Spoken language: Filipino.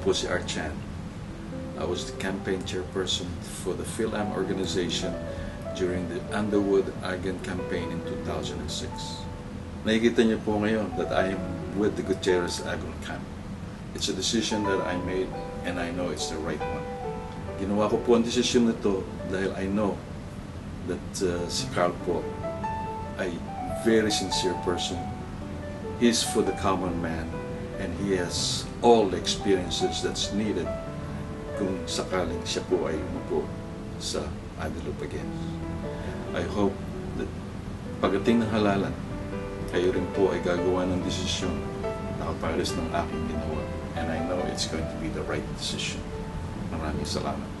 po si Art Chan. I was the campaign chairperson for the PhilAm organization during the Underwood Argan campaign in 2006. Nakikita niyo po ngayon that I am with the Gutierrez Agro Camp. It's a decision that I made and I know it's the right one. Ginawa ko po ang desisyon nito dahil I know that si Carl po ay very sincere person. He's for the common man and he has all the experiences that's needed kung sakaling siya po ay umupo sa Guadalupe Games. I hope that pagdating ng halalan, kayo rin po ay gagawa ng desisyon na kapares ng aking ginawa. And I know it's going to be the right decision. Maraming salamat.